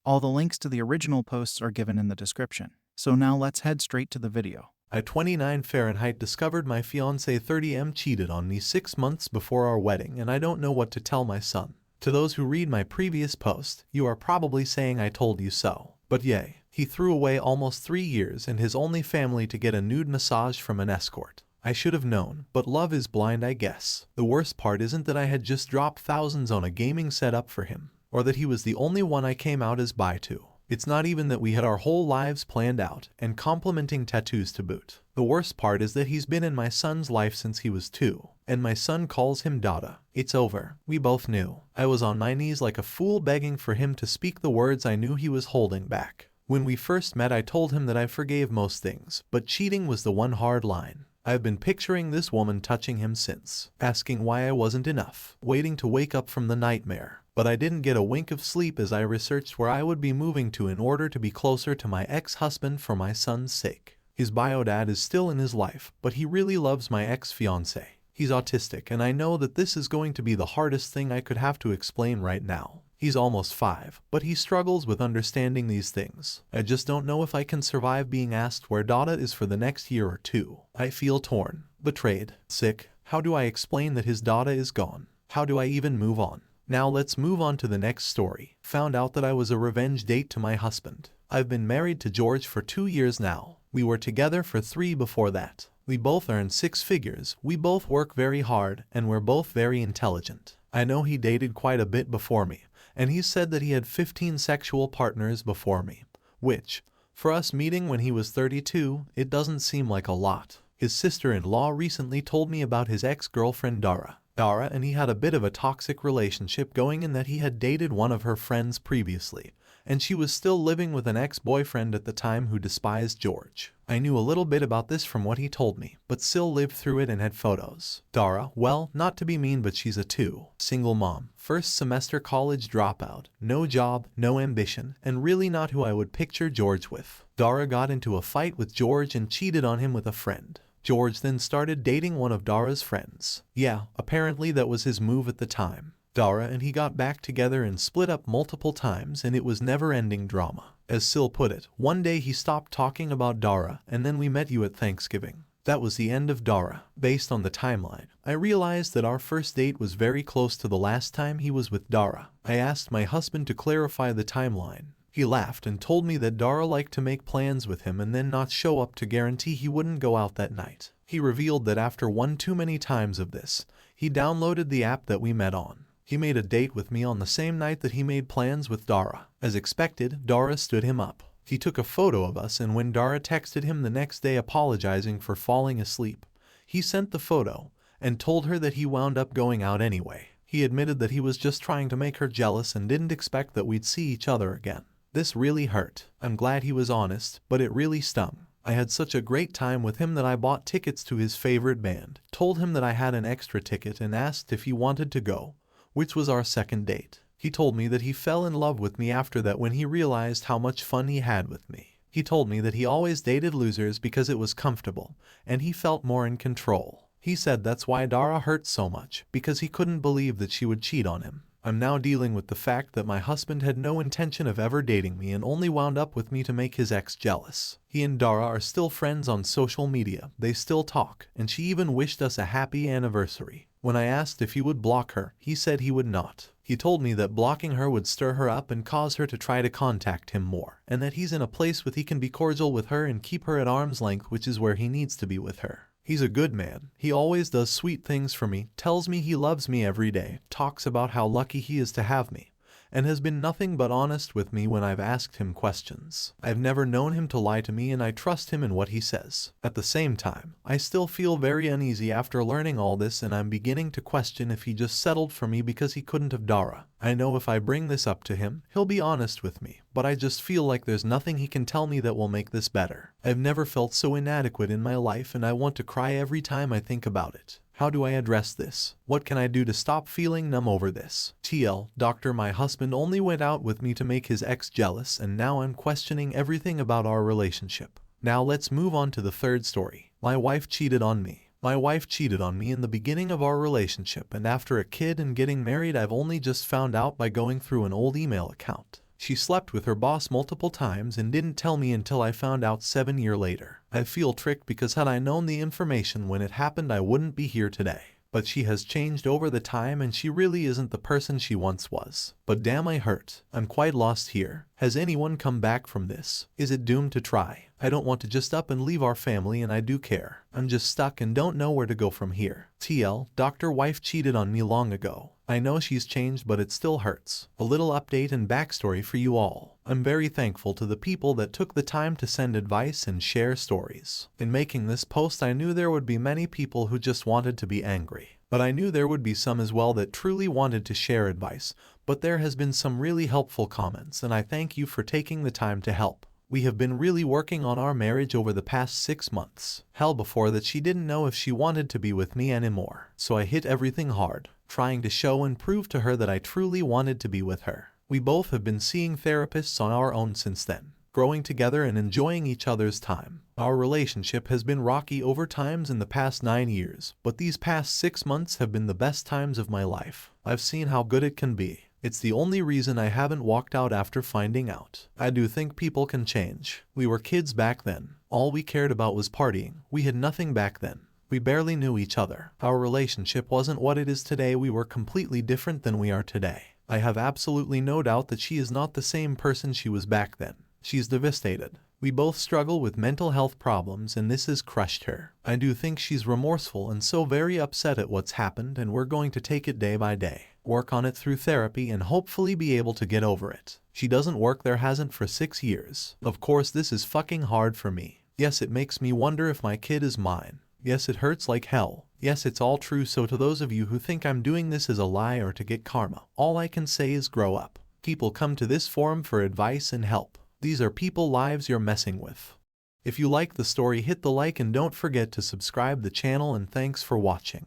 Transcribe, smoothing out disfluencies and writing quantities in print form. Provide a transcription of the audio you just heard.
All the links to the original posts are given in the description. So now let's head straight to the video. I 29 Fahrenheit discovered my fiancé 30M cheated on me 6 months before our wedding, and I don't know what to tell my son. To those who read my previous post, you are probably saying I told you so. But yay, he threw away almost 3 years and his only family to get a nude massage from an escort. I should have known, but love is blind, I guess. The worst part isn't that I had just dropped thousands on a gaming setup for him, or that he was the only one I came out as bi to. It's not even that we had our whole lives planned out, and complimenting tattoos to boot. The worst part is that he's been in my son's life since he was 2, and my son calls him Dada. It's over. We both knew. I was on my knees like a fool begging for him to speak the words I knew he was holding back. When we first met, I told him that I forgave most things, but cheating was the one hard line. I've been picturing this woman touching him since, asking why I wasn't enough, waiting to wake up from the nightmare. But I didn't get a wink of sleep as I researched where I would be moving to in order to be closer to my ex-husband for my son's sake. His bio dad is still in his life, but he really loves my ex-fiancé. He's autistic, and I know that this is going to be the hardest thing I could have to explain right now. He's almost 5, but he struggles with understanding these things. I just don't know if I can survive being asked where Dada is for the next year or 2. I feel torn, betrayed, sick. How do I explain that his Dada is gone? How do I even move on? Now let's move on to the next story. Found out that I was a revenge date to my husband. I've been married to George for 2 years now. We were together for 3 before that. We both earn 6 figures, we both work very hard, and we're both very intelligent. I know he dated quite a bit before me, and he said that he had 15 sexual partners before me, which, for us meeting when he was 32, it doesn't seem like a lot. His sister-in-law recently told me about his ex-girlfriend Dara and he had a bit of a toxic relationship going in that he had dated one of her friends previously, and she was still living with an ex-boyfriend at the time who despised George. I knew a little bit about this from what he told me, but still lived through it and had photos. Dara, well, not to be mean, but she's a single mom, first semester college dropout, no job, no ambition, and really not who I would picture George with. Dara got into a fight with George and cheated on him with a friend. George then started dating one of Dara's friends. Yeah, apparently that was his move at the time. Dara and he got back together and split up multiple times, and it was never-ending drama. As Sil put it, one day he stopped talking about Dara, and then we met you at Thanksgiving. That was the end of Dara. Based on the timeline, I realized that our first date was very close to the last time he was with Dara. I asked my husband to clarify the timeline. He laughed and told me that Dara liked to make plans with him and then not show up to guarantee he wouldn't go out that night. He revealed that after one too many times of this, he downloaded the app that we met on. He made a date with me on the same night that he made plans with Dara. As expected, Dara stood him up. He took a photo of us, and when Dara texted him the next day apologizing for falling asleep, he sent the photo and told her that he wound up going out anyway. He admitted that he was just trying to make her jealous and didn't expect that we'd see each other again. This really hurt. I'm glad he was honest, but it really stung. I had such a great time with him that I bought tickets to his favorite band, told him that I had an extra ticket and asked if he wanted to go, which was our second date. He told me that he fell in love with me after that when he realized how much fun he had with me. He told me that he always dated losers because it was comfortable, and he felt more in control. He said that's why Dara hurt so much, because he couldn't believe that she would cheat on him. I'm now dealing with the fact that my husband had no intention of ever dating me and only wound up with me to make his ex jealous. He and Dara are still friends on social media, they still talk, and she even wished us a happy anniversary. When I asked if he would block her, he said he would not. He told me that blocking her would stir her up and cause her to try to contact him more, and that he's in a place where he can be cordial with her and keep her at arm's length, which is where he needs to be with her. He's a good man. He always does sweet things for me, tells me he loves me every day, talks about how lucky he is to have me, and has been nothing but honest with me when I've asked him questions. I've never known him to lie to me, and I trust him in what he says. At the same time, I still feel very uneasy after learning all this, and I'm beginning to question if he just settled for me because he couldn't have Dara. I know if I bring this up to him, he'll be honest with me, but I just feel like there's nothing he can tell me that will make this better. I've never felt so inadequate in my life, and I want to cry every time I think about it. How do I address this? What can I do to stop feeling numb over this? TL, Doctor, my husband only went out with me to make his ex jealous, and now I'm questioning everything about our relationship. Now let's move on to the third story. My wife cheated on me. My wife cheated on me in the beginning of our relationship, and after a kid and getting married, I've only just found out by going through an old email account. She slept with her boss multiple times and didn't tell me until I found out 7 years later. I feel tricked because had I known the information when it happened I wouldn't be here today. But she has changed over the time and she really isn't the person she once was. But damn, I hurt. I'm quite lost here. Has anyone come back from this? Is it doomed to try? I don't want to just up and leave our family, and I do care. I'm just stuck and don't know where to go from here. TL, Dr. Wife cheated on me long ago. I know she's changed, but it still hurts. A little update and backstory for you all. I'm very thankful to the people that took the time to send advice and share stories. In making this post, I knew there would be many people who just wanted to be angry. But I knew there would be some as well that truly wanted to share advice. But there has been some really helpful comments, and I thank you for taking the time to help. We have been really working on our marriage over the past 6 months. Hell, before that she didn't know if she wanted to be with me anymore. So I hit everything hard, trying to show and prove to her that I truly wanted to be with her. We both have been seeing therapists on our own since then, growing together and enjoying each other's time. Our relationship has been rocky over times in the past 9 years, but these past 6 months have been the best times of my life. I've seen how good it can be. It's the only reason I haven't walked out after finding out. I do think people can change. We were kids back then. All we cared about was partying. We had nothing back then. We barely knew each other. Our relationship wasn't what it is today. We were completely different than we are today. I have absolutely no doubt that she is not the same person she was back then. She's devastated. We both struggle with mental health problems, and this has crushed her. I do think she's remorseful and so very upset at what's happened, and we're going to take it day by day, work on it through therapy, and hopefully be able to get over it. She doesn't work there, hasn't for 6 years. Of course, this is fucking hard for me. Yes, it makes me wonder if my kid is mine. Yes, it hurts like hell. Yes, it's all true. So to those of you who think I'm doing this as a lie or to get karma, all I can say is grow up. People come to this forum for advice and help. These are people's lives you're messing with. If you like the story, hit the like and don't forget to subscribe the channel, and thanks for watching.